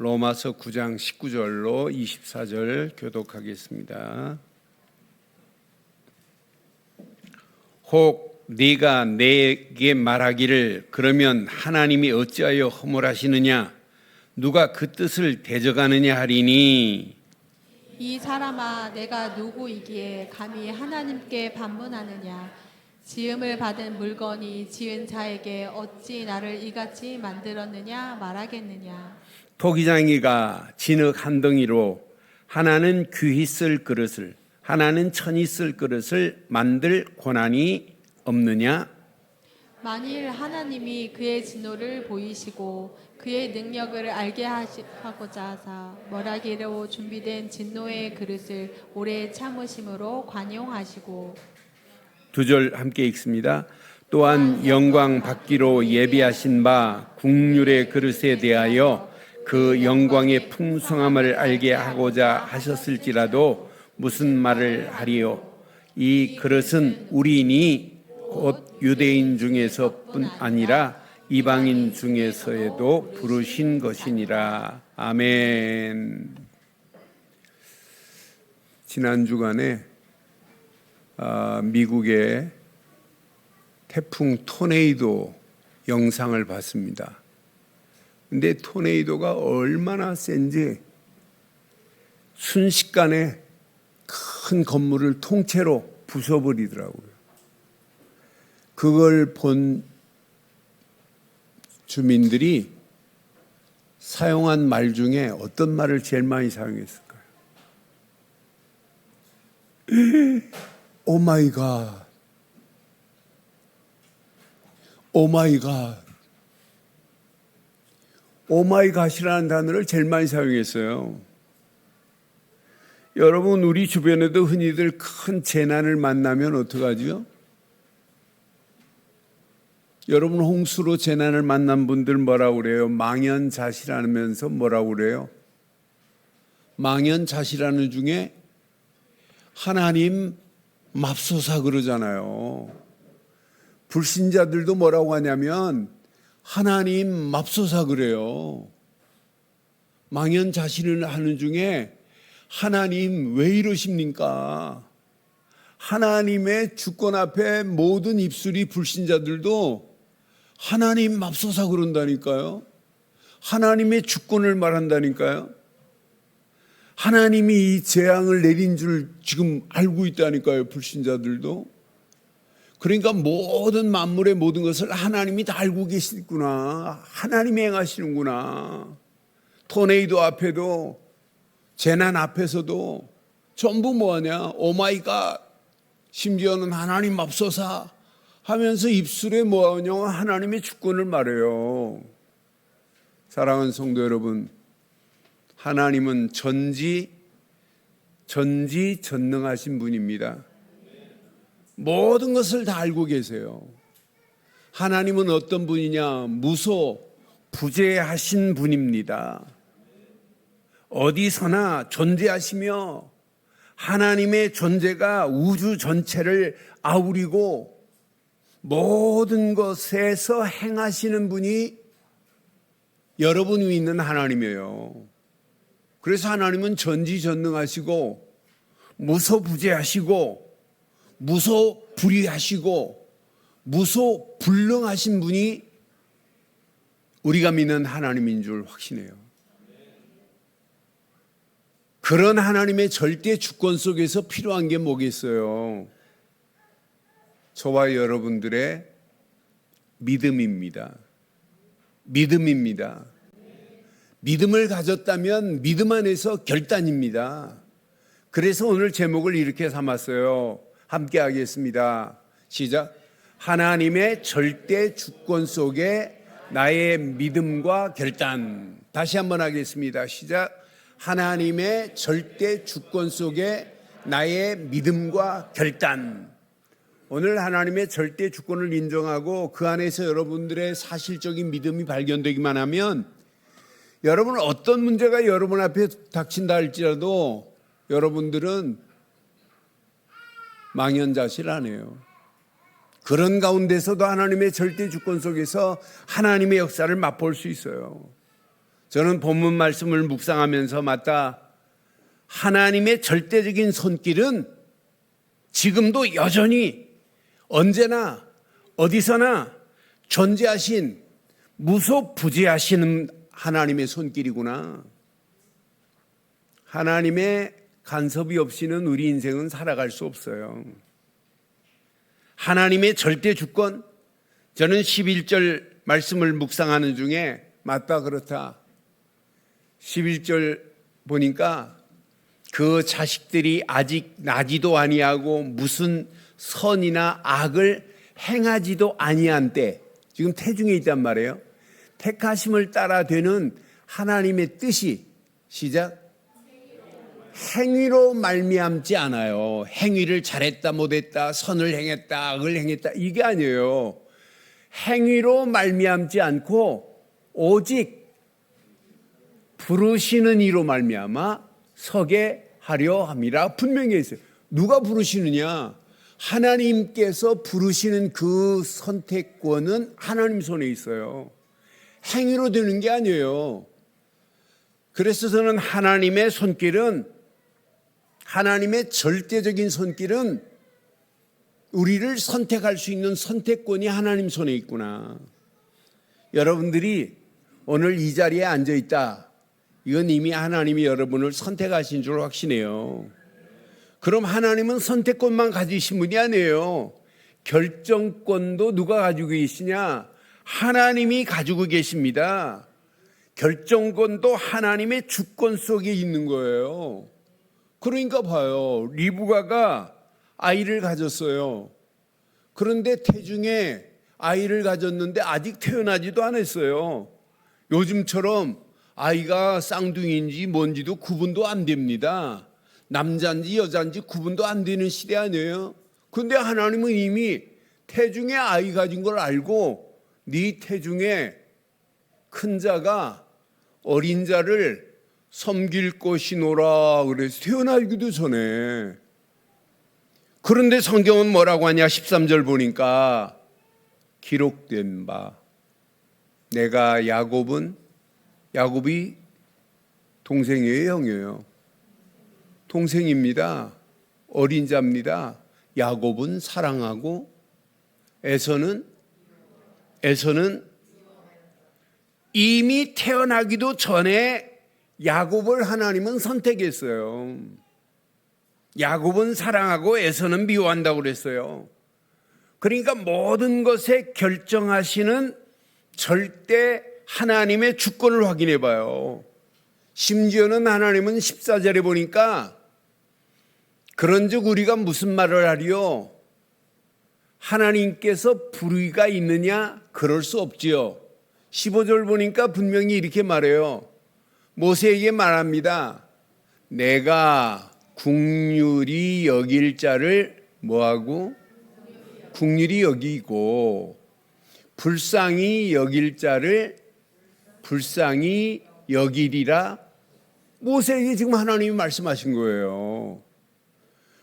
로마서 9장 19절로 24절 교독하겠습니다. 혹 네가 내게 말하기를 그러면 하나님이 어찌하여 허물하시느냐 누가 그 뜻을 대적하느냐 하리니 이 사람아 내가 누구이기에 감히 하나님께 반문하느냐 지음을 받은 물건이 지은 자에게 어찌 나를 이같이 만들었느냐 말하겠느냐. 토기장이가 진흙 한 덩이로 하나는 귀히 쓸 그릇을 하나는 천히 쓸 그릇을 만들 고난이 없느냐. 만일 하나님이 그의 진노를 보이시고 그의 능력을 알게 하고자 하사 멸하기로 준비된 진노의 그릇을 오래 참으심으로 관용하시고. 두 절 함께 읽습니다. 또한 영광 받기로 예비하신 바 국률의 그릇에 대하여 그 영광의 풍성함을 알게 하고자 하셨을지라도 무슨 말을 하리요. 이 그릇은 우리니 곧 유대인 중에서뿐 아니라 이방인 중에서에도 부르신 것이니라. 아멘. 지난 주간에 미국의 태풍 토네이도 영상을 봤습니다. 근데 토네이도가 얼마나 센지 순식간에 큰 건물을 통째로 부숴버리더라고요. 그걸 본 주민들이 사용한 말 중에 어떤 말을 제일 많이 사용했을까요? 오 마이 갓. 오 마이 갓. 오 마이 갓이라는 단어를 제일 많이 사용했어요. 여러분, 우리 주변에도 흔히들 큰 재난을 만나면 어떡하죠? 여러분, 홍수로 재난을 만난 분들 뭐라고 그래요? 망연자실하면서 뭐라고 그래요? 망연자실하는 중에 하나님 맙소사 그러잖아요. 불신자들도 뭐라고 하냐면 하나님 맙소사 그래요. 망연자실을 하는 중에 하나님 왜 이러십니까? 하나님의 주권 앞에 모든 입술이 불신자들도 하나님 맙소사 그런다니까요. 하나님의 주권을 말한다니까요. 하나님이 이 재앙을 내린 줄 지금 알고 있다니까요. 불신자들도. 그러니까 모든 만물의 모든 것을 하나님이 다 알고 계시구나. 하나님이 행하시는구나. 토네이도 앞에도 재난 앞에서도 전부 뭐하냐. 오마이갓. 심지어는 하나님 맙소사 하면서 입술에 뭐하냐. 하나님의 주권을 말해요. 사랑하는 성도 여러분, 하나님은 전지전능하신 분입니다. 모든 것을 다 알고 계세요. 하나님은 어떤 분이냐? 무소부재하신 분입니다. 어디서나 존재하시며 하나님의 존재가 우주 전체를 아우리고 모든 것에서 행하시는 분이 여러분 위에 있는 하나님이에요. 그래서 하나님은 전지전능하시고 무소부재하시고 무소불위하시고 무소불능하신 분이 우리가 믿는 하나님인 줄 확신해요. 그런 하나님의 절대 주권 속에서 필요한 게 뭐겠어요? 저와 여러분들의 믿음입니다. 믿음입니다. 믿음을 가졌다면 믿음 안에서 결단입니다. 그래서 오늘 제목을 이렇게 삼았어요. 함께 하겠습니다. 시작. 하나님의 절대 주권 속에 나의 믿음과 결단. 다시 한번 하겠습니다. 시작. 하나님의 절대 주권 속에 나의 믿음과 결단. 오늘 하나님의 절대 주권을 인정하고 그 안에서 여러분들의 사실적인 믿음이 발견되기만 하면 여러분 어떤 문제가 여러분 앞에 닥친다 할지라도 여러분들은 망연자실 안 해요. 그런 가운데서도 하나님의 절대 주권 속에서 하나님의 역사를 맛볼 수 있어요. 저는 본문 말씀을 묵상하면서 맞다, 하나님의 절대적인 손길은 지금도 여전히 언제나 어디서나 존재하신 무소부재하시는 하나님의 손길이구나. 하나님의 간섭이 없이는 우리 인생은 살아갈 수 없어요. 하나님의 절대 주권, 저는 11절 말씀을 묵상하는 중에 맞다 그렇다, 11절 보니까 그 자식들이 아직 나지도 아니하고 무슨 선이나 악을 행하지도 아니한 때, 지금 태중에 있단 말이에요. 택하심을 따라 되는 하나님의 뜻이 시작, 행위로 말미암지 않아요. 행위를 잘했다 못했다, 선을 행했다 악을 행했다, 이게 아니에요. 행위로 말미암지 않고 오직 부르시는 이로 말미암아 서게 하려 함이라 분명히 했어요. 누가 부르시느냐? 하나님께서 부르시는 그 선택권은 하나님 손에 있어요. 행위로 되는 게 아니에요. 그래서 저는 하나님의 손길은, 하나님의 절대적인 손길은 우리를 선택할 수 있는 선택권이 하나님 손에 있구나. 여러분들이 오늘 이 자리에 앉아 있다, 이건 이미 하나님이 여러분을 선택하신 줄 확신해요. 그럼 하나님은 선택권만 가지신 분이 아니에요. 결정권도 누가 가지고 계시냐? 하나님이 가지고 계십니다. 결정권도 하나님의 주권 속에 있는 거예요. 그러니까 봐요, 리브가가 아이를 가졌어요. 그런데 태중에 아이를 가졌는데 아직 태어나지도 않았어요. 요즘처럼 아이가 쌍둥이인지 뭔지도 구분도 안 됩니다. 남자인지 여자인지 구분도 안 되는 시대 아니에요. 그런데 하나님은 이미 태중에 아이 가진 걸 알고 네 태중에 큰 자가 어린 자를 섬길 것이노라 그래서 태어나기도 전에. 그런데 성경은 뭐라고 하냐? 13절 보니까 기록된 바, 내가 야곱이 동생이에요, 형이에요? 동생입니다. 어린 자입니다. 야곱은 사랑하고 에서는 이미 태어나기도 전에 야곱을 하나님은 선택했어요. 야곱은 사랑하고 에서는 미워한다고 그랬어요. 그러니까 모든 것에 결정하시는 절대 하나님의 주권을 확인해 봐요. 심지어는 하나님은 14절에 보니까 그런즉 우리가 무슨 말을 하리요? 하나님께서 불의가 있느냐? 그럴 수 없지요. 15절 보니까 분명히 이렇게 말해요. 모세에게 말합니다. 내가 국률이 여길 자를 뭐하고? 국률이 여기고 불쌍히 여길 자를 불쌍히 여기리라. 모세에게 지금 하나님이 말씀하신 거예요.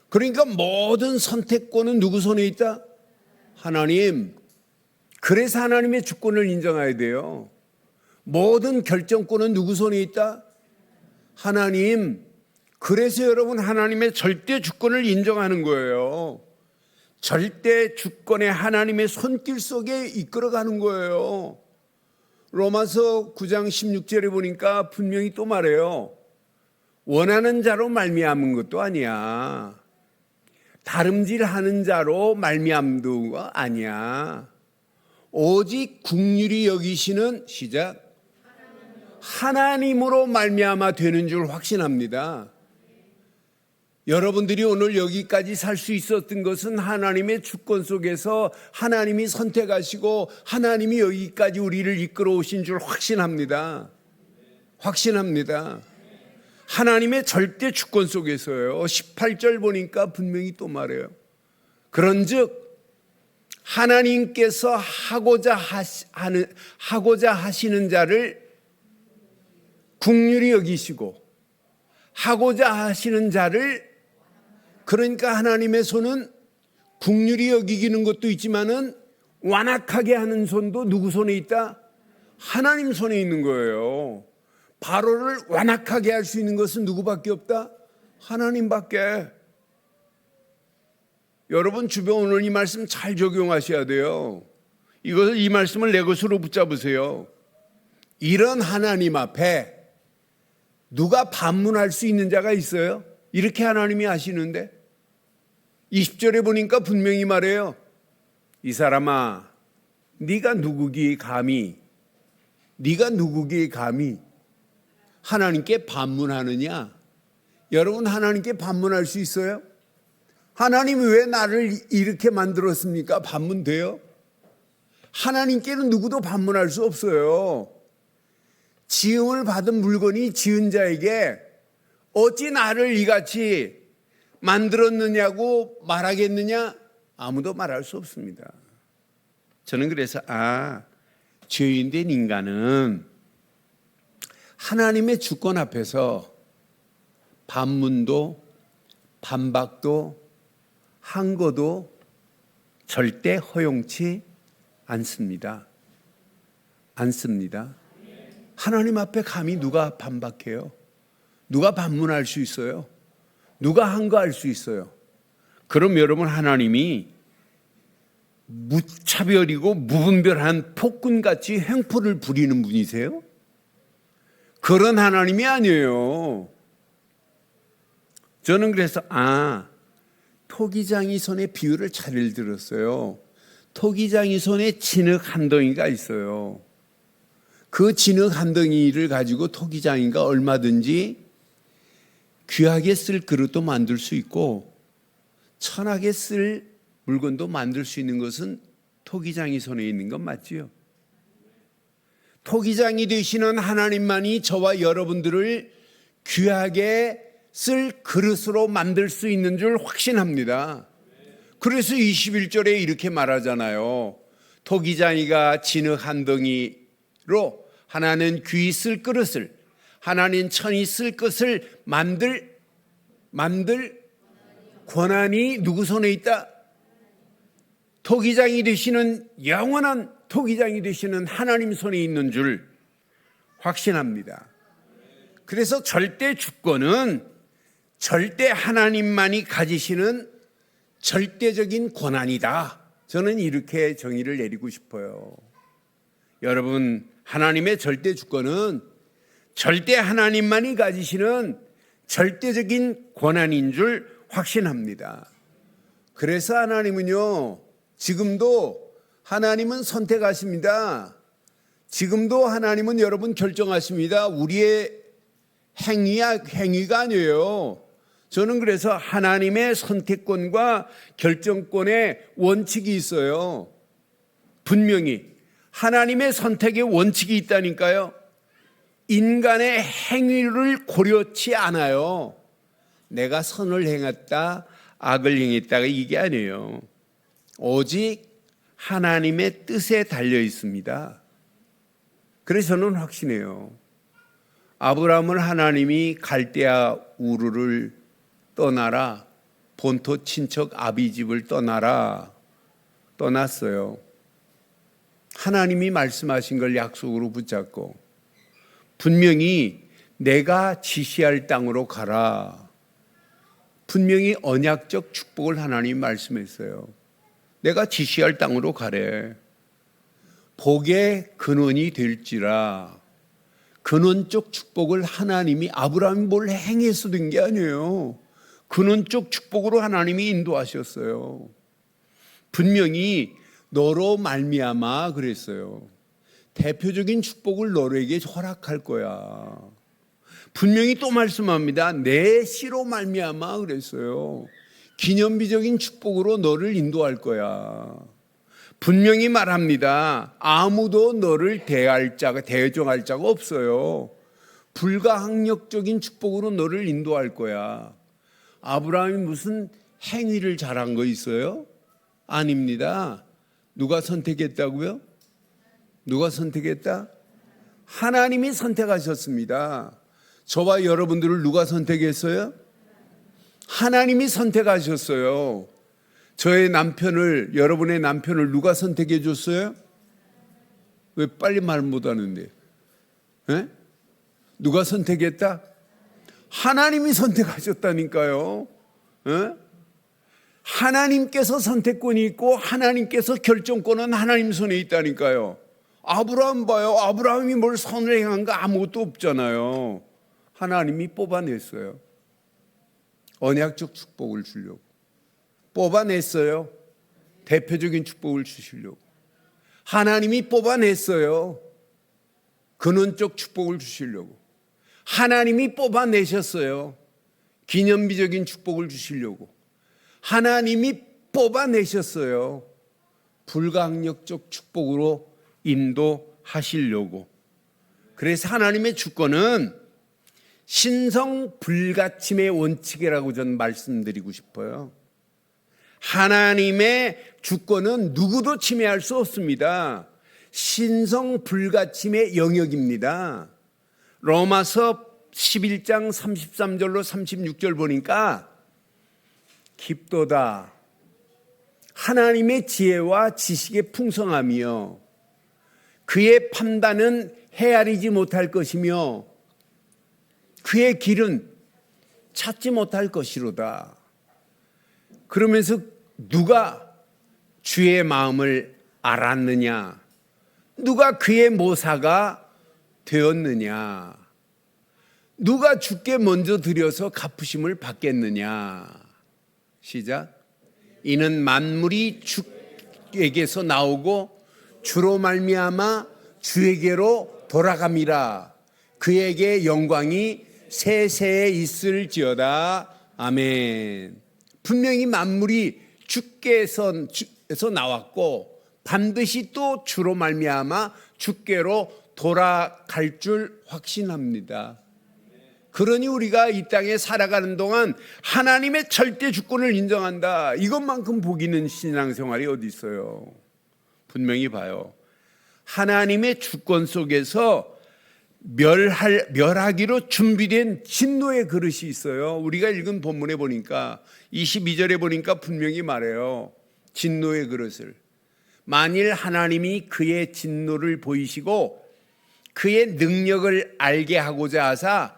그러니까 모든 선택권은 누구 손에 있다? 하나님. 그래서 하나님의 주권을 인정해야 돼요. 모든 결정권은 누구 손에 있다? 하나님. 그래서 여러분 하나님의 절대 주권을 인정하는 거예요. 절대 주권의 하나님의 손길 속에 이끌어가는 거예요. 로마서 9장 16절에 보니까 분명히 또 말해요. 원하는 자로 말미암은 것도 아니야. 다름질하는 자로 말미암도 아니야. 오직 긍휼히 여기시는 시작 하나님으로 말미암아 되는 줄 확신합니다. 여러분들이 오늘 여기까지 살 수 있었던 것은 하나님의 주권 속에서 하나님이 선택하시고 하나님이 여기까지 우리를 이끌어 오신 줄 확신합니다. 확신합니다. 하나님의 절대 주권 속에서요. 18절 보니까 분명히 또 말해요. 그런즉 하나님께서 하고자 하시는 자를 긍휼히 여기시고 하고자 하시는 자를, 그러니까 하나님의 손은 긍휼히 여기기는 것도 있지만은 완악하게 하는 손도 누구 손에 있다? 하나님 손에 있는 거예요. 바로를 완악하게 할 수 있는 것은 누구밖에 없다? 하나님밖에. 여러분 주변 오늘 이 말씀 잘 적용하셔야 돼요. 이 말씀을 내 것으로 붙잡으세요. 이런 하나님 앞에 누가 반문할 수 있는 자가 있어요? 이렇게 하나님이 하시는데 20절에 보니까 분명히 말해요. 이 사람아, 네가 누구기에 감히 하나님께 반문하느냐? 여러분 하나님께 반문할 수 있어요? 하나님이 왜 나를 이렇게 만들었습니까? 반문돼요? 하나님께는 누구도 반문할 수 없어요. 지음을 받은 물건이 지은 자에게 어찌 나를 이같이 만들었느냐고 말하겠느냐? 아무도 말할 수 없습니다. 저는 그래서 죄인된 인간은 하나님의 주권 앞에서 반문도 반박도 항거도 절대 허용치 않습니다. 하나님 앞에 감히 누가 반박해요? 누가 반문할 수 있어요? 누가 항거할 수 있어요? 그럼 여러분 하나님이 무차별이고 무분별한 폭군같이 횡포를 부리는 분이세요? 그런 하나님이 아니에요. 저는 그래서 토기장이 손에 비유를 잘 들었어요. 토기장이 손에 진흙 한 덩이가 있어요. 그 진흙 한 덩이를 가지고 토기장이가 얼마든지 귀하게 쓸 그릇도 만들 수 있고 천하게 쓸 물건도 만들 수 있는 것은 토기장이 손에 있는 건 맞지요. 토기장이 되시는 하나님만이 저와 여러분들을 귀하게 쓸 그릇으로 만들 수 있는 줄 확신합니다. 그래서 21절에 이렇게 말하잖아요. 토기장이가 진흙 한 덩이로 하나는 귀히 쓸 그릇을, 하나는 천히 쓸 것을 만들 권한이 누구 손에 있다? 토기장이 되시는 영원한 토기장이 되시는 하나님 손에 있는 줄 확신합니다. 그래서 절대 주권은 절대 하나님만이 가지시는 절대적인 권한이다. 저는 이렇게 정의를 내리고 싶어요. 여러분, 하나님의 절대 주권은 절대 하나님만이 가지시는 절대적인 권한인 줄 확신합니다. 그래서 하나님은요, 지금도 하나님은 선택하십니다. 지금도 하나님은 여러분 결정하십니다. 우리의 행위가 아니에요. 저는 그래서 하나님의 선택권과 결정권의 원칙이 있어요. 분명히 하나님의 선택의 원칙이 있다니까요. 인간의 행위를 고려치 않아요. 내가 선을 행했다, 악을 행했다가 이게 아니에요. 오직 하나님의 뜻에 달려 있습니다. 그래서 저는 확신해요. 아브라함을 하나님이 갈대아 우르를 떠나라, 본토 친척 아비집을 떠났어요. 하나님이 말씀하신 걸 약속으로 붙잡고 분명히 내가 지시할 땅으로 가라. 분명히 언약적 축복을 하나님이 말씀했어요. 내가 지시할 땅으로 가래. 복의 근원이 될지라. 근원적 축복을 하나님이 아브라함이 뭘 행해서 된 게 아니에요. 근원적 축복으로 하나님이 인도하셨어요. 분명히 너로 말미암아 그랬어요. 대표적인 축복을 너에게 허락할 거야. 분명히 또 말씀합니다. 내 씨로 말미암아 그랬어요. 기념비적인 축복으로 너를 인도할 거야. 분명히 말합니다. 아무도 너를 대정할 자가 없어요. 불가항력적인 축복으로 너를 인도할 거야. 아브라함이 무슨 행위를 잘한 거 있어요? 아닙니다. 누가 선택했다고요? 누가 선택했다? 하나님이 선택하셨습니다. 저와 여러분들을 누가 선택했어요? 하나님이 선택하셨어요. 저의 남편을, 여러분의 남편을 누가 선택해 줬어요? 왜 빨리 말 못하는데? 누가 선택했다? 하나님이 선택하셨다니까요. 하나님께서 선택권이 있고 하나님께서 결정권은 하나님 손에 있다니까요. 아브라함 봐요. 아브라함이 뭘 선을 행한 거 아무것도 없잖아요. 하나님이 뽑아냈어요. 언약적 축복을 주려고. 뽑아냈어요. 대표적인 축복을 주시려고. 하나님이 뽑아냈어요. 근원적 축복을 주시려고. 하나님이 뽑아내셨어요. 기념비적인 축복을 주시려고. 하나님이 뽑아내셨어요. 불가항력적 축복으로 인도하시려고. 그래서 하나님의 주권은 신성 불가침의 원칙이라고 저는 말씀드리고 싶어요. 하나님의 주권은 누구도 침해할 수 없습니다. 신성 불가침의 영역입니다. 로마서 11장 33절로 36절 보니까 깊도다. 하나님의 지혜와 지식의 풍성함이요. 그의 판단은 헤아리지 못할 것이며 그의 길은 찾지 못할 것이로다. 그러면서 누가 주의 마음을 알았느냐? 누가 그의 모사가 되었느냐? 누가 주께 먼저 드려서 갚으심을 받겠느냐? 시작. 이는 만물이 주에게서 나오고 주로 말미암아 주에게로 돌아감이라. 그에게 영광이 세세에 있을지어다. 아멘. 분명히 만물이 주께서 나왔고 반드시 또 주로 말미암아 주께로 돌아갈 줄 확신합니다. 그러니 우리가 이 땅에 살아가는 동안 하나님의 절대 주권을 인정한다. 이것만큼 복 있는 신앙생활이 어디 있어요? 분명히 봐요. 하나님의 주권 속에서 멸하기로 준비된 진노의 그릇이 있어요. 우리가 읽은 본문에 보니까 22절에 보니까 분명히 말해요. 진노의 그릇을. 만일 하나님이 그의 진노를 보이시고 그의 능력을 알게 하고자 하사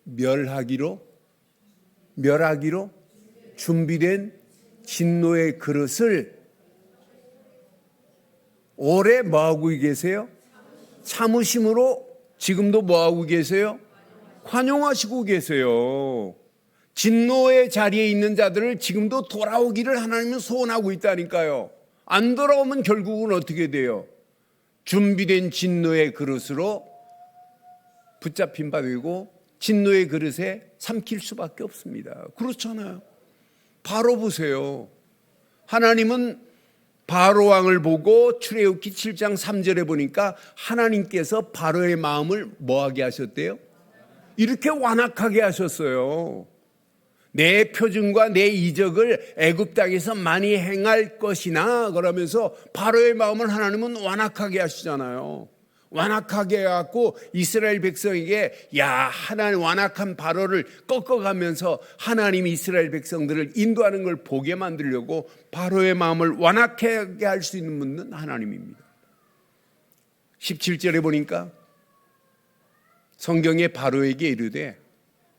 멸하기로 준비된 진노의 그릇을 오래 뭐하고 계세요? 참으심으로 지금도 뭐하고 계세요? 환영하시고 계세요. 진노의 자리에 있는 자들을 지금도 돌아오기를 하나님은 소원하고 있다니까요. 안 돌아오면 결국은 어떻게 돼요? 준비된 진노의 그릇으로 붙잡힌 바 되고 진노의 그릇에 삼킬 수밖에 없습니다. 그렇잖아요. 바로 보세요. 하나님은 바로 왕을 보고 출애굽기 7장 3절에 보니까 하나님께서 바로의 마음을 뭐하게 하셨대요? 이렇게 완악하게 하셨어요. 내 표징과 내 이적을 애굽 땅에서 많이 행할 것이나 그러면서 바로의 마음을 하나님은 완악하게 하시잖아요. 완악하게 해갖고 이스라엘 백성에게 하나님 완악한 바로를 꺾어가면서 하나님이 이스라엘 백성들을 인도하는 걸 보게 만들려고 바로의 마음을 완악하게 할 수 있는 분은 하나님입니다. 17절에 보니까 성경에 바로에게 이르되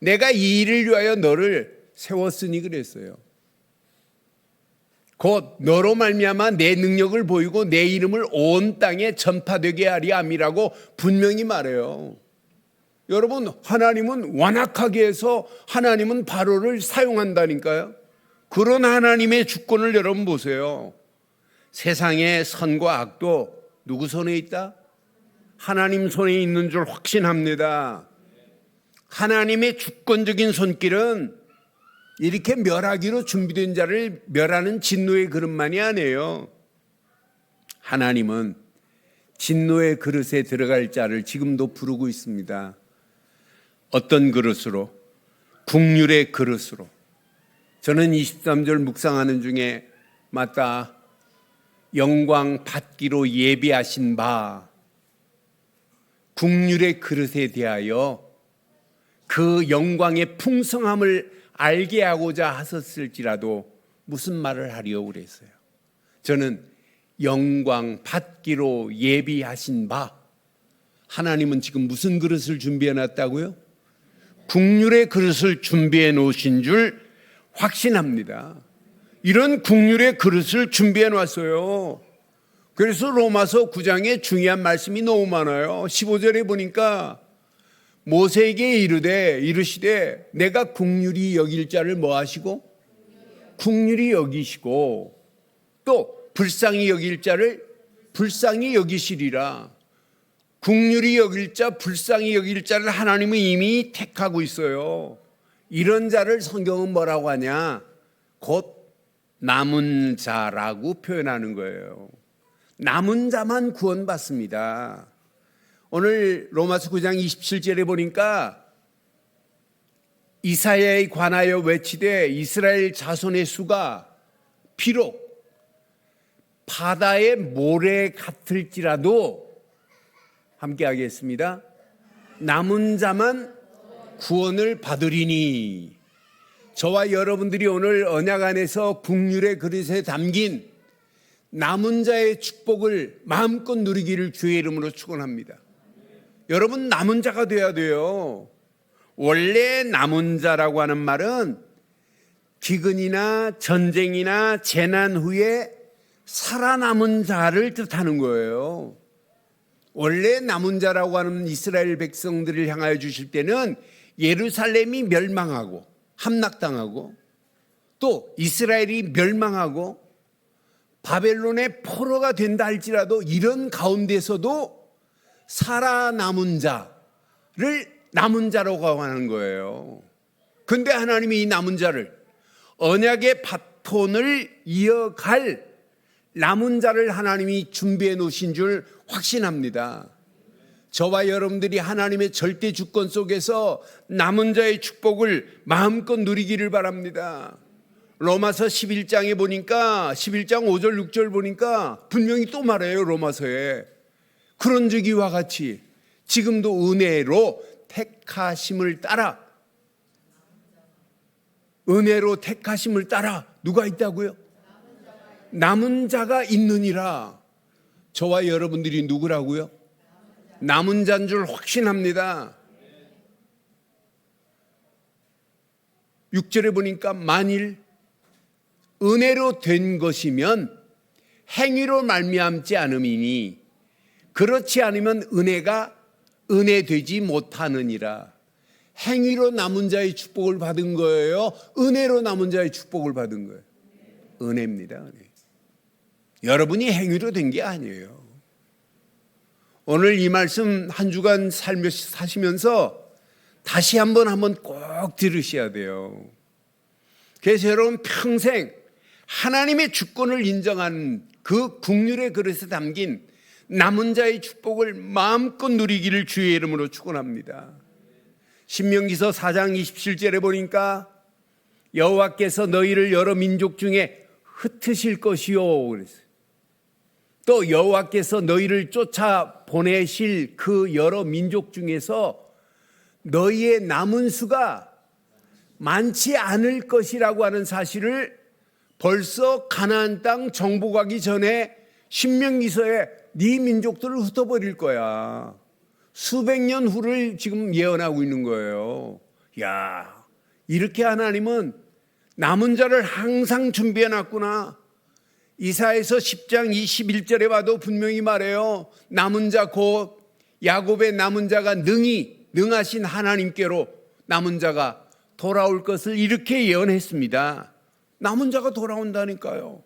내가 이 일을 위하여 너를 세웠으니 그랬어요. 곧 너로 말미암아 내 능력을 보이고 내 이름을 온 땅에 전파되게 하리 함이라고 분명히 말해요. 여러분, 하나님은 완악하게 해서 하나님은 바로를 사용한다니까요. 그런 하나님의 주권을 여러분 보세요. 세상의 선과 악도 누구 손에 있다? 하나님 손에 있는 줄 확신합니다. 하나님의 주권적인 손길은 이렇게 멸하기로 준비된 자를 멸하는 진노의 그릇만이 아니에요. 하나님은 진노의 그릇에 들어갈 자를 지금도 부르고 있습니다. 어떤 그릇으로? 국률의 그릇으로. 저는 23절 묵상하는 중에 맞다. 영광 받기로 예비하신 바 국률의 그릇에 대하여 그 영광의 풍성함을 알게 하고자 하셨을지라도 무슨 말을 하려고 그랬어요. 저는 영광 받기로 예비하신 바 하나님은 지금 무슨 그릇을 준비해 놨다고요? 국률의 그릇을 준비해 놓으신 줄 확신합니다. 이런 국률의 그릇을 준비해 놨어요. 그래서 로마서 9장에 중요한 말씀이 너무 많아요. 15절에 보니까 모세에게 이르시되 내가 국률이 여길 자를 뭐 하시고? 국률이 여기시고 또 불쌍히 여길 자를 불쌍히 여기시리라. 국률이 여길 자, 불쌍히 여길 자를 하나님은 이미 택하고 있어요. 이런 자를 성경은 뭐라고 하냐? 곧 남은 자라고 표현하는 거예요. 남은 자만 구원받습니다. 오늘 로마서 9장 27절에 보니까 이사야에 관하여 외치되 이스라엘 자손의 수가 비록 바다의 모래 같을지라도 함께 하겠습니다. 남은 자만 구원을 받으리니. 저와 여러분들이 오늘 언약 안에서 국률의 그릇에 담긴 남은 자의 축복을 마음껏 누리기를 주의 이름으로 축원합니다. 여러분 남은 자가 돼야 돼요. 원래 남은 자라고 하는 말은 기근이나 전쟁이나 재난 후에 살아남은 자를 뜻하는 거예요. 원래 남은 자라고 하는 이스라엘 백성들을 향하여 주실 때는 예루살렘이 멸망하고 함락당하고 또 이스라엘이 멸망하고 바벨론의 포로가 된다 할지라도 이런 가운데서도 살아남은 자를 남은 자라고 하는 거예요. 근데 하나님이 이 남은 자를 언약의 바톤을 이어갈 남은 자를 하나님이 준비해 놓으신 줄 확신합니다. 저와 여러분들이 하나님의 절대 주권 속에서 남은 자의 축복을 마음껏 누리기를 바랍니다. 로마서 11장에 보니까 11장 5절 6절 보니까 분명히 또 말해요. 로마서에 그런 즉 이와 같이 지금도 은혜로 택하심을 따라 은혜로 택하심을 따라 누가 있다고요? 남은 자가 있느니라. 저와 여러분들이 누구라고요? 남은 자인 줄 확신합니다. 6절에 보니까 만일 은혜로 된 것이면 행위로 말미암지 않음이니 그렇지 않으면 은혜가 은혜되지 못하느니라. 행위로 남은 자의 축복을 받은 거예요? 은혜로 남은 자의 축복을 받은 거예요? 은혜입니다. 은혜. 여러분이 행위로 된 게 아니에요. 오늘 이 말씀 한 주간 사시면서 다시 한번 꼭 들으셔야 돼요. 그래서 여러분 평생 하나님의 주권을 인정하는 그 국률의 그릇에 담긴 남은 자의 축복을 마음껏 누리기를 주의 이름으로 축원합니다. 신명기서 4장 27절에 보니까 여호와께서 너희를 여러 민족 중에 흩으실 것이요 그랬어요. 또 여호와께서 너희를 쫓아 보내실 그 여러 민족 중에서 너희의 남은 수가 많지 않을 것이라고 하는 사실을 벌써 가나안 땅 정복하기 전에 신명기서에 네 민족들을 흩어버릴 거야. 수백 년 후를 지금 예언하고 있는 거예요. 야, 이렇게 하나님은 남은 자를 항상 준비해 놨구나. 이사야서 10장 21절에 봐도 분명히 말해요. 남은 자 곧 야곱의 남은 자가 능하신 하나님께로 남은 자가 돌아올 것을 이렇게 예언했습니다. 남은 자가 돌아온다니까요.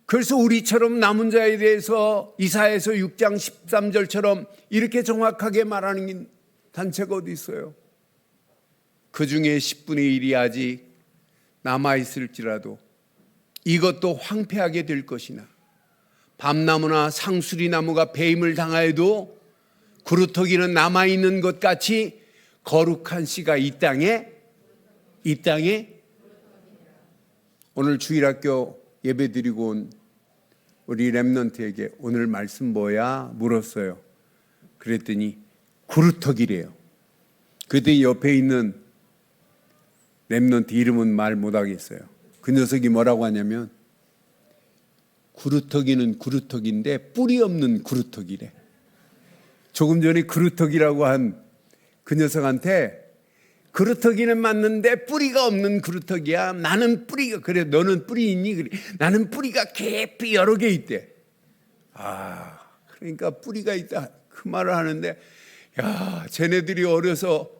그래서 우리처럼 남은 자에 대해서 이사야서 6장 13절처럼 이렇게 정확하게 말하는 단체가 어디 있어요? 그 중에 10분의 1이 아직 남아있을지라도 이것도 황폐하게 될 것이나 밤나무나 상수리나무가 배임을 당하여도 구루터기는 남아있는 것 같이 거룩한 씨가 이 땅에 오늘 주일학교 예배드리고 온 우리 렘넌트에게 오늘 말씀 뭐야? 물었어요. 그랬더니 구루터기래요. 그랬더니 옆에 있는 렘넌트 이름은 말 못하겠어요. 그 녀석이 뭐라고 하냐면 구루터기는 구루터기인데 뿌리 없는 구루터기래. 조금 전에 그루터기라고 한 그 녀석한테 그루터기는 맞는데 뿌리가 없는 그루터기야. 나는 뿌리가 그래. 너는 뿌리 있니? 그래. 나는 뿌리가 깊이 여러 개 있대. 아, 그러니까 뿌리가 있다. 그 말을 하는데 야, 쟤네들이 어려서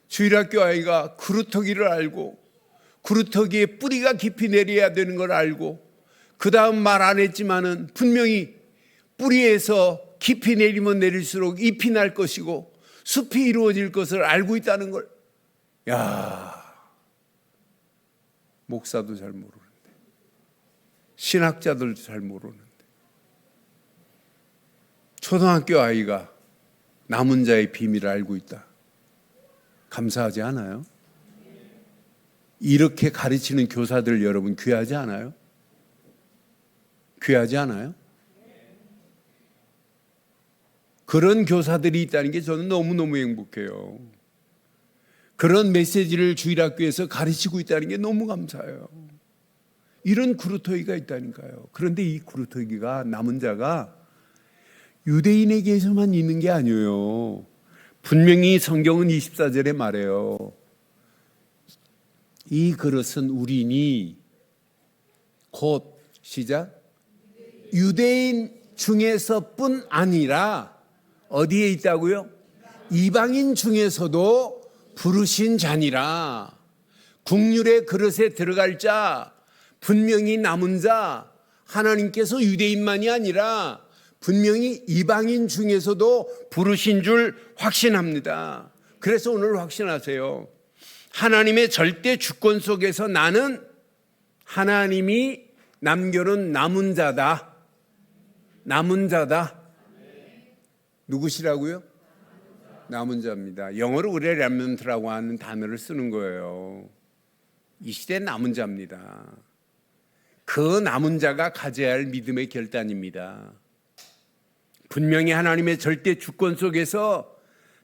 주일학교 아이가 그루터기를 알고 그루터기에 뿌리가 깊이 내려야 되는 걸 알고 그 다음 말 안 했지만은 분명히 뿌리에서 깊이 내리면 내릴수록 잎이 날 것이고 숲이 이루어질 것을 알고 있다는 걸. 야, 목사도 잘 모르는데 신학자들도 잘 모르는데 초등학교 아이가 남은 자의 비밀을 알고 있다. 감사하지 않아요? 이렇게 가르치는 교사들 여러분 귀하지 않아요? 귀하지 않아요? 그런 교사들이 있다는 게 저는 너무너무 행복해요. 그런 메시지를 주일학교에서 가르치고 있다는 게 너무 감사해요. 이런 그루터기가 있다니까요. 그런데 이 그루터기가 남은 자가 유대인에게서만 있는 게 아니에요. 분명히 성경은 24절에 말해요. 이 그릇은 우리니 곧 시작 유대인 중에서뿐 아니라 어디에 있다고요? 이방인 중에서도 부르신 자니라. 국률의 그릇에 들어갈 자, 분명히 남은 자, 하나님께서 유대인만이 아니라 분명히 이방인 중에서도 부르신 줄 확신합니다. 그래서 오늘 확신하세요. 하나님의 절대 주권 속에서 나는 하나님이 남겨놓은 남은 자다. 남은 자다. 누구시라고요? 남은 자입니다. 영어로 레멘트라고 하는 단어를 쓰는 거예요. 이 시대 남은 자입니다. 그 남은 자가 가져야 할 믿음의 결단입니다. 분명히 하나님의 절대 주권 속에서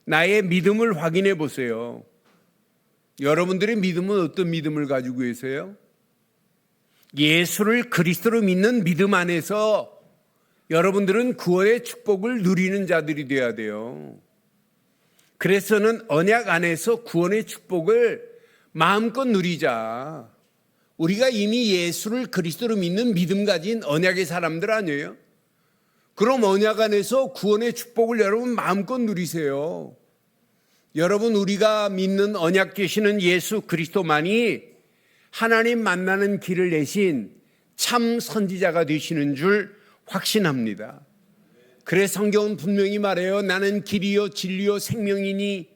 나의 믿음을 확인해 보세요. 여러분들의 믿음은 어떤 믿음을 가지고 계세요? 예수를 그리스도로 믿는 믿음 안에서 여러분들은 구원의 축복을 누리는 자들이 되어야 돼요. 그래서는 언약 안에서 구원의 축복을 마음껏 누리자. 우리가 이미 예수를 그리스도로 믿는 믿음 가진 언약의 사람들 아니에요? 그럼 언약 안에서 구원의 축복을 여러분 마음껏 누리세요. 여러분 우리가 믿는 언약 되시는 예수 그리스도만이 하나님 만나는 길을 내신 참 선지자가 되시는 줄 확신합니다. 그래서 성경은 분명히 말해요. 나는 길이요 진리요 생명이니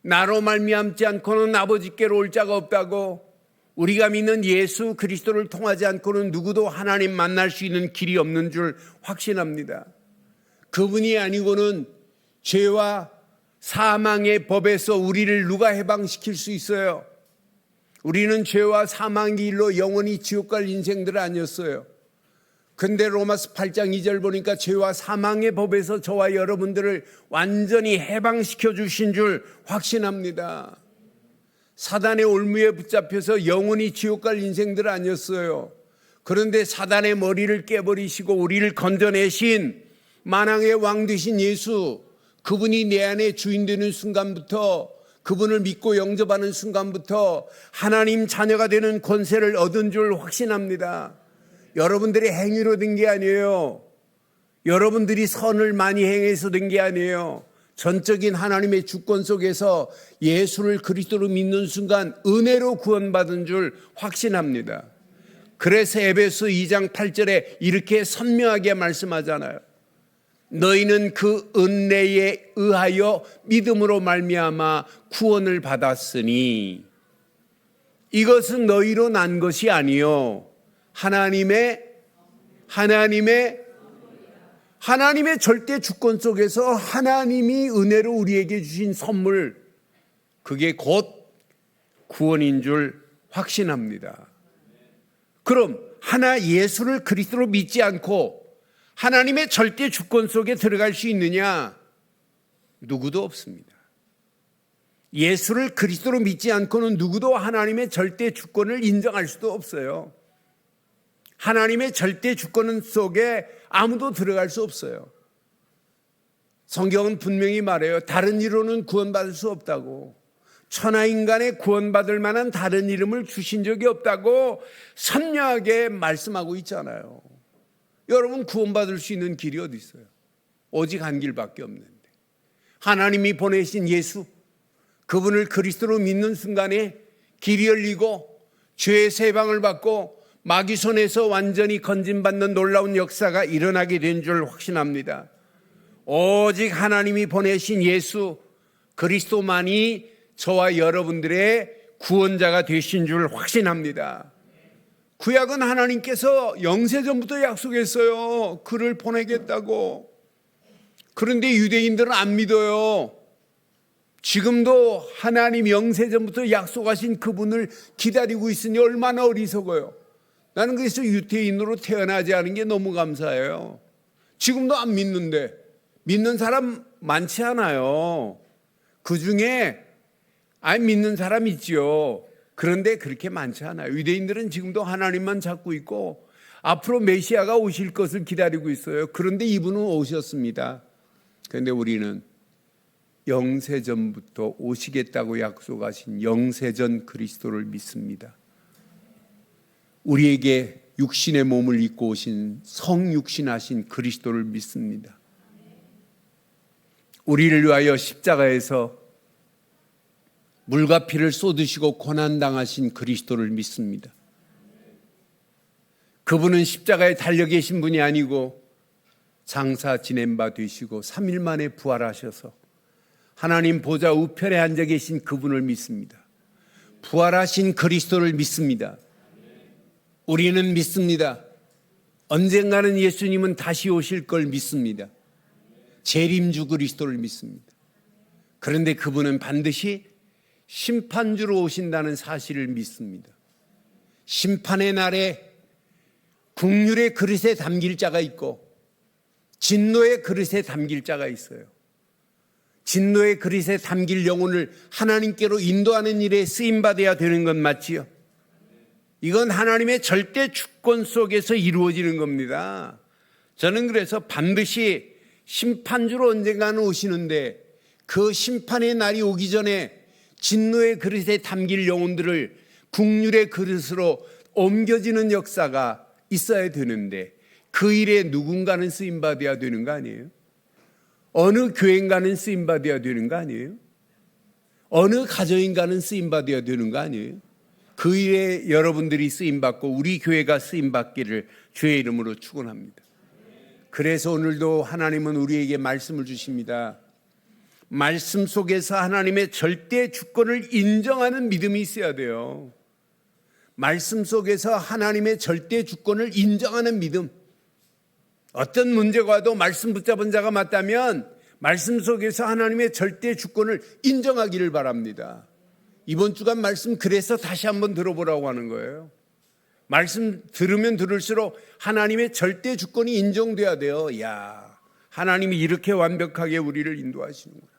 나로 말미암지 않고는 아버지께로 올 자가 없다고. 우리가 믿는 예수 그리스도를 통하지 않고는 누구도 하나님 만날 수 있는 길이 없는 줄 확신합니다. 그분이 아니고는 죄와 사망의 법에서 우리를 누가 해방시킬 수 있어요? 우리는 죄와 사망의 길로 영원히 지옥 갈 인생들 아니었어요. 근데 로마서 8장 2절 보니까 죄와 사망의 법에서 저와 여러분들을 완전히 해방시켜 주신 줄 확신합니다. 사단의 올무에 붙잡혀서 영원히 지옥 갈 인생들 아니었어요. 그런데 사단의 머리를 깨버리시고 우리를 건져내신 만왕의 왕 되신 예수, 그분이 내 안에 주인 되는 순간부터, 그분을 믿고 영접하는 순간부터 하나님 자녀가 되는 권세를 얻은 줄 확신합니다. 여러분들의 행위로 된 게 아니에요. 여러분들이 선을 많이 행해서 된 게 아니에요. 전적인 하나님의 주권 속에서 예수를 그리스도로 믿는 순간 은혜로 구원받은 줄 확신합니다. 그래서 에베소 2장 8절에 이렇게 선명하게 말씀하잖아요. 너희는 그 은혜에 의하여 믿음으로 말미암아 구원을 받았으니 이것은 너희로 난 것이 아니요 하나님의 절대 주권 속에서 하나님이 은혜로 우리에게 주신 선물, 그게 곧 구원인 줄 확신합니다. 그럼 예수를 그리스도로 믿지 않고 하나님의 절대 주권 속에 들어갈 수 있느냐? 누구도 없습니다. 예수를 그리스도로 믿지 않고는 누구도 하나님의 절대 주권을 인정할 수도 없어요. 하나님의 절대 주권 속에 아무도 들어갈 수 없어요. 성경은 분명히 말해요. 다른 이로는 구원받을 수 없다고. 천하인간의 구원받을 만한 다른 이름을 주신 적이 없다고 선명하게 말씀하고 있잖아요. 여러분, 구원받을 수 있는 길이 어디 있어요? 오직 한 길밖에 없는데, 하나님이 보내신 예수, 그분을 그리스도로 믿는 순간에 길이 열리고 죄의 세방을 받고 마귀 손에서 완전히 건진받는 놀라운 역사가 일어나게 된 줄 확신합니다. 오직 하나님이 보내신 예수 그리스도만이 저와 여러분들의 구원자가 되신 줄 확신합니다. 구약은 하나님께서 영세전부터 약속했어요. 그를 보내겠다고. 그런데 유대인들은 안 믿어요. 지금도 하나님 영세전부터 약속하신 그분을 기다리고 있으니 얼마나 어리석어요. 나는 그래서 유대인으로 태어나지 않은 게 너무 감사해요. 지금도 안 믿는데, 믿는 사람 많지 않아요. 그중에 믿는 사람 있지요. 그런데 그렇게 많지 않아요. 유대인들은 지금도 하나님만 찾고 있고 앞으로 메시아가 오실 것을 기다리고 있어요. 그런데 이분은 오셨습니다. 그런데 우리는 영세전부터 오시겠다고 약속하신 영세전 그리스도를 믿습니다. 우리에게 육신의 몸을 입고 오신 성육신하신 그리스도를 믿습니다. 우리를 위하여 십자가에서 물과 피를 쏟으시고 고난당하신 그리스도를 믿습니다. 그분은 십자가에 달려 계신 분이 아니고 장사 지낸 바 되시고 3일 만에 부활하셔서 하나님 보좌 우편에 앉아 계신 그분을 믿습니다. 부활하신 그리스도를 믿습니다. 우리는 믿습니다. 언젠가는 예수님은 다시 오실 걸 믿습니다. 재림주 그리스도를 믿습니다. 그런데 그분은 반드시 심판주로 오신다는 사실을 믿습니다. 심판의 날에 국률의 그릇에 담길 자가 있고 진노의 그릇에 담길 자가 있어요. 진노의 그릇에 담길 영혼을 하나님께로 인도하는 일에 쓰임받아야 되는 건 맞지요? 이건 하나님의 절대 주권 속에서 이루어지는 겁니다. 저는 그래서 반드시 심판주로 언젠가는 오시는데 그 심판의 날이 오기 전에 진노의 그릇에 담길 영혼들을 국률의 그릇으로 옮겨지는 역사가 있어야 되는데 그 일에 누군가는 쓰임받아야 되는 거 아니에요? 어느 교회인가는 쓰임받아야 되는 거 아니에요? 어느 가정인가는 쓰임받아야 되는 거 아니에요? 그 일에 여러분들이 쓰임받고 우리 교회가 쓰임받기를 주의 이름으로 축원합니다. 그래서 오늘도 하나님은 우리에게 말씀을 주십니다. 말씀 속에서 하나님의 절대 주권을 인정하는 믿음이 있어야 돼요. 말씀 속에서 하나님의 절대 주권을 인정하는 믿음. 어떤 문제가 와도 말씀 붙잡은 자가 맞다면 말씀 속에서 하나님의 절대 주권을 인정하기를 바랍니다. 이번 주간 말씀 그래서 다시 한번 들어보라고 하는 거예요. 말씀 들으면 들을수록 하나님의 절대 주권이 인정돼야 돼요. 야, 하나님이 이렇게 완벽하게 우리를 인도하시는구나.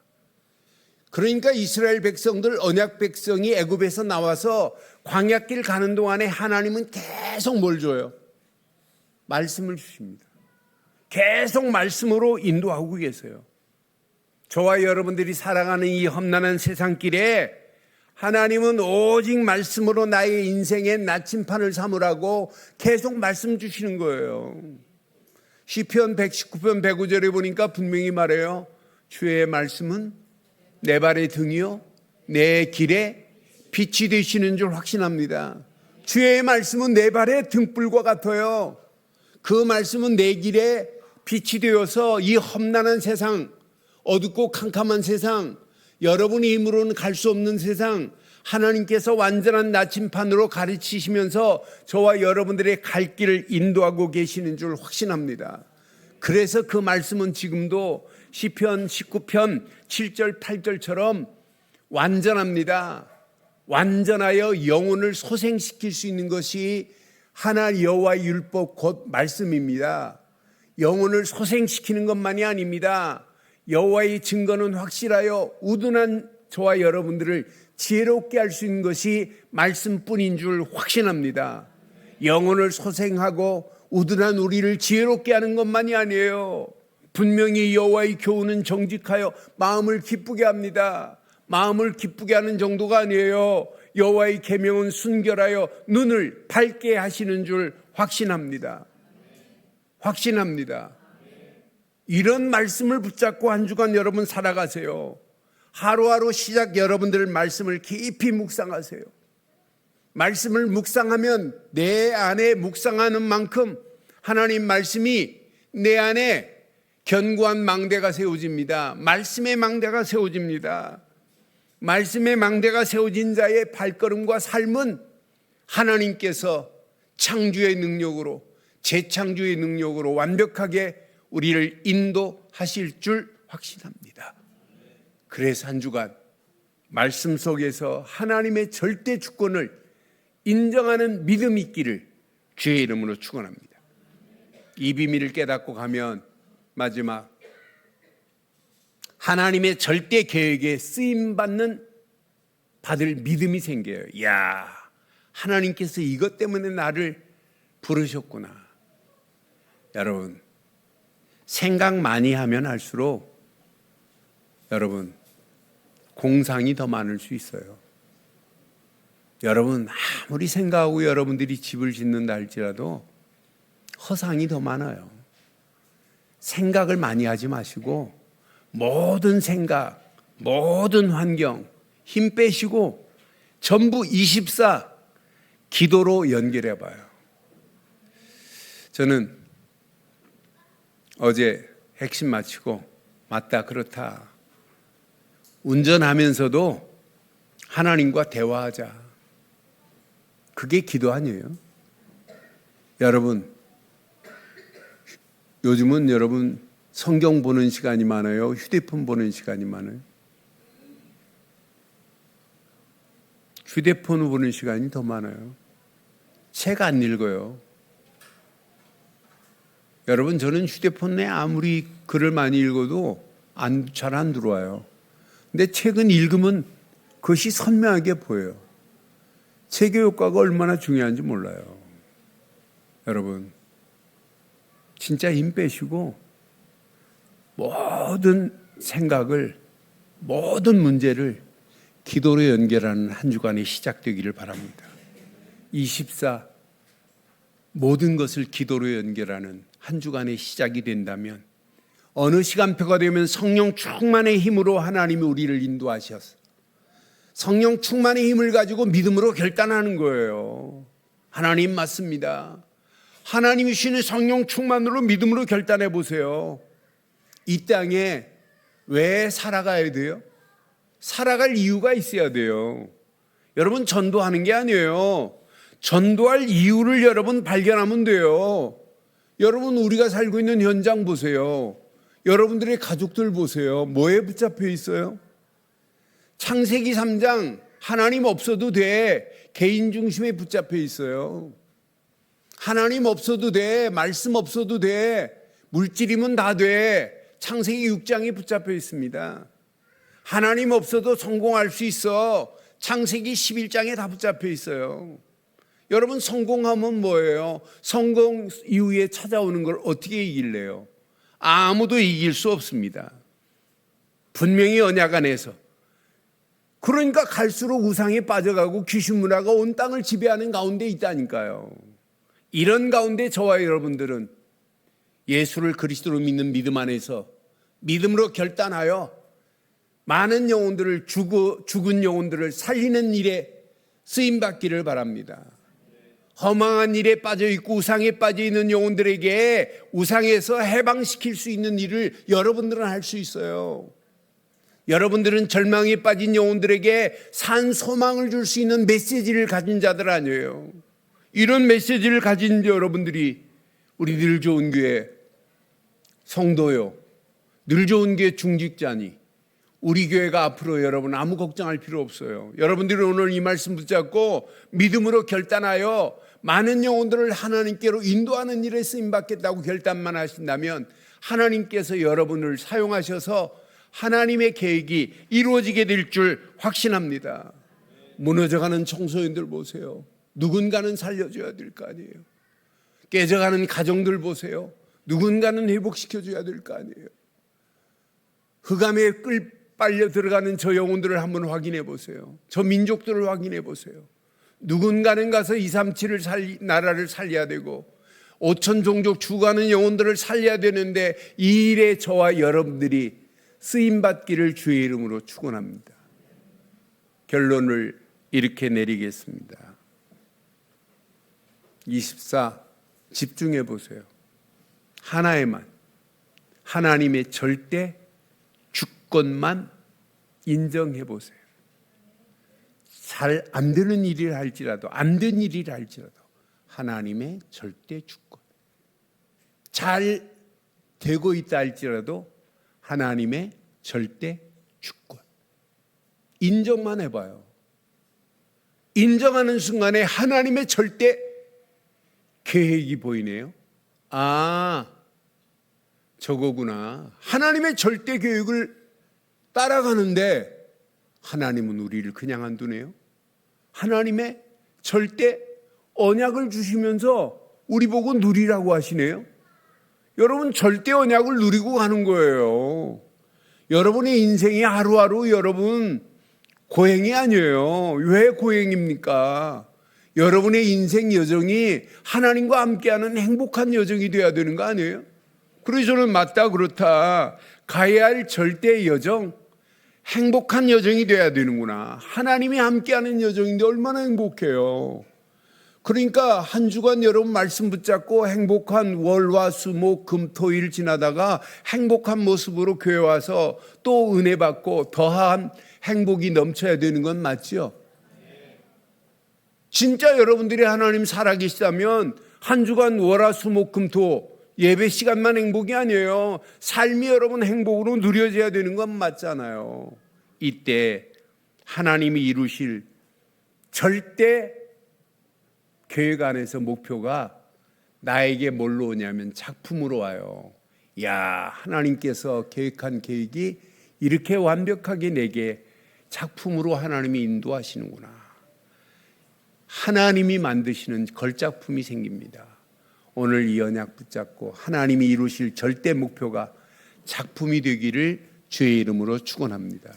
그러니까 이스라엘 백성들, 언약 백성이 애굽에서 나와서 광야길 가는 동안에 하나님은 계속 뭘 줘요? 말씀을 주십니다. 계속 말씀으로 인도하고 계세요. 저와 여러분들이 살아가는 이 험난한 세상길에 하나님은 오직 말씀으로 나의 인생의 나침판을 삼으라고 계속 말씀 주시는 거예요. 시편 119편 105절에 보니까 분명히 말해요. 주의 말씀은 내 발의 등이요 내 길에 빛이 되시는 줄 확신합니다. 주의 말씀은 내 발의 등불과 같아요. 그 말씀은 내 길에 빛이 되어서 이 험난한 세상, 어둡고 캄캄한 세상, 여러분의 힘으로는 갈 수 없는 세상, 하나님께서 완전한 나침판으로 가르치시면서 저와 여러분들의 갈 길을 인도하고 계시는 줄 확신합니다. 그래서 그 말씀은 지금도 시편 19편 7절 8절처럼 완전합니다. 완전하여 영혼을 소생시킬 수 있는 것이 하나 여호와의 율법 곧 말씀입니다. 영혼을 소생시키는 것만이 아닙니다. 여호와의 증거는 확실하여 우둔한 저와 여러분들을 지혜롭게 할 수 있는 것이 말씀뿐인 줄 확신합니다. 영혼을 소생하고 우둔한 우리를 지혜롭게 하는 것만이 아니에요. 분명히 여호와의 교훈은 정직하여 마음을 기쁘게 합니다. 마음을 기쁘게 하는 정도가 아니에요. 여호와의 계명은 순결하여 눈을 밝게 하시는 줄 확신합니다. 확신합니다. 이런 말씀을 붙잡고 한 주간 여러분 살아가세요. 하루하루 시작 여러분들 말씀을 깊이 묵상하세요. 말씀을 묵상하면 내 안에 묵상하는 만큼 하나님 말씀이 내 안에 견고한 망대가 세워집니다. 말씀의 망대가 세워집니다. 말씀의 망대가 세워진 자의 발걸음과 삶은 하나님께서 창조의 능력으로, 재창조의 능력으로 완벽하게 우리를 인도하실 줄 확신합니다. 그래서 한 주간 말씀 속에서 하나님의 절대 주권을 인정하는 믿음 있기를 주의 이름으로 축원합니다. 이 비밀을 깨닫고 가면 마지막 하나님의 절대 계획에 쓰임 받을 믿음이 생겨요. 이야, 하나님께서 이것 때문에 나를 부르셨구나. 여러분, 생각 많이 하면 할수록 여러분 공상이 더 많을 수 있어요. 여러분 아무리 생각하고 여러분들이 집을 짓는다 할지라도 허상이 더 많아요. 생각을 많이 하지 마시고 모든 생각, 모든 환경 힘 빼시고 전부 24 기도로 연결해 봐요. 저는 어제 핵심 마치고 맞다 그렇다 운전하면서도 하나님과 대화하자. 그게 기도 아니에요? 여러분, 요즘은 여러분 성경 보는 시간이 많아요? 휴대폰 보는 시간이 많아요? 휴대폰 보는 시간이 더 많아요. 책 안 읽어요. 여러분, 저는 휴대폰에 아무리 글을 많이 읽어도 잘 안 들어와요. 근데 책은 읽으면 그것이 선명하게 보여요. 책의 효과가 얼마나 중요한지 몰라요. 여러분, 진짜 힘 빼시고 모든 생각을, 모든 문제를 기도로 연결하는 한 주간이 시작되기를 바랍니다. 24 모든 것을 기도로 연결하는 한 주간의 시작이 된다면 어느 시간표가 되면 성령 충만의 힘으로 하나님이 우리를 인도하셔서 성령 충만의 힘을 가지고 믿음으로 결단하는 거예요. 하나님 맞습니다. 하나님이 주시는 성령 충만으로 믿음으로 결단해 보세요. 이 땅에 왜 살아가야 돼요? 살아갈 이유가 있어야 돼요. 여러분, 전도하는 게 아니에요. 전도할 이유를 여러분 발견하면 돼요. 여러분, 우리가 살고 있는 현장 보세요. 여러분들의 가족들 보세요. 뭐에 붙잡혀 있어요? 창세기 3장 하나님 없어도 돼. 개인 중심에 붙잡혀 있어요. 하나님 없어도 돼. 말씀 없어도 돼. 물질이면 다 돼. 창세기 6장에 붙잡혀 있습니다. 하나님 없어도 성공할 수 있어. 창세기 11장에 다 붙잡혀 있어요. 여러분, 성공하면 뭐예요? 성공 이후에 찾아오는 걸 어떻게 이길래요? 아무도 이길 수 없습니다. 분명히 언약 안에서. 그러니까 갈수록 우상에 빠져가고 귀신 문화가 온 땅을 지배하는 가운데 있다니까요. 이런 가운데 저와 여러분들은 예수를 그리스도로 믿는 믿음 안에서 믿음으로 결단하여 많은 영혼들을 죽은 영혼들을 살리는 일에 쓰임받기를 바랍니다. 허망한 일에 빠져있고 우상에 빠져있는 영혼들에게 우상에서 해방시킬 수 있는 일을 여러분들은 할 수 있어요. 여러분들은 절망에 빠진 영혼들에게 산 소망을 줄 수 있는 메시지를 가진 자들 아니에요. 이런 메시지를 가진 여러분들이 우리 늘 좋은 교회 성도요, 늘 좋은 교회 중직자니 우리 교회가 앞으로 여러분 아무 걱정할 필요 없어요. 여러분들이 오늘 이 말씀 붙잡고 믿음으로 결단하여 많은 영혼들을 하나님께로 인도하는 일에 쓰임받겠다고 결단만 하신다면 하나님께서 여러분을 사용하셔서 하나님의 계획이 이루어지게 될 줄 확신합니다. 무너져가는 청소년들 보세요. 누군가는 살려줘야 될 거 아니에요. 깨져가는 가정들 보세요. 누군가는 회복시켜줘야 될 거 아니에요. 흑암에 빨려 들어가는 저 영혼들을 한번 확인해 보세요. 저 민족들을 확인해 보세요. 누군가는 가서 237을 나라를 살려야 되고 5천 종족 죽어가는 영혼들을 살려야 되는데 이 일에 저와 여러분들이 쓰임받기를 주의 이름으로 축원합니다. 결론을 이렇게 내리겠습니다. 24 집중해 보세요. 하나에만 하나님의 절대 주권만 인정해 보세요. 잘 안 되는 일이라 할지라도 안 된 일이라 할지라도 하나님의 절대 주권. 잘 되고 있다 할지라도 하나님의 절대 주권. 인정만 해봐요. 인정하는 순간에 하나님의 절대 계획이 보이네요. 아, 저거구나. 하나님의 절대 계획을 따라가는데 하나님은 우리를 그냥 안 두네요. 하나님의 절대 언약을 주시면서 우리 보고 누리라고 하시네요. 여러분 절대 언약을 누리고 가는 거예요. 여러분의 인생이 하루하루 여러분 고행이 아니에요. 왜 고행입니까? 여러분의 인생 여정이 하나님과 함께하는 행복한 여정이 돼야 되는 거 아니에요? 그래서 저는 맞다 그렇다 가야 할 절대 여정, 행복한 여정이 돼야 되는구나. 하나님이 함께하는 여정인데 얼마나 행복해요. 그러니까 한 주간 여러분 말씀 붙잡고 행복한 월화수목금토일 지나다가 행복한 모습으로 교회 와서 또 은혜 받고 더한 행복이 넘쳐야 되는 건 맞죠? 진짜 여러분들이 하나님 살아계시다면 한 주간 월화수목금토 예배 시간만 행복이 아니에요. 삶이 여러분 행복으로 누려져야 되는 건 맞잖아요. 이때 하나님이 이루실 절대 계획 안에서 목표가 나에게 뭘로 오냐면 작품으로 와요. 야, 하나님께서 계획한 계획이 이렇게 완벽하게 내게 작품으로 하나님이 인도하시는구나. 하나님이 만드시는 걸작품이 생깁니다. 오늘 이 언약 붙잡고 하나님이 이루실 절대 목표가 작품이 되기를 주의 이름으로 축원합니다.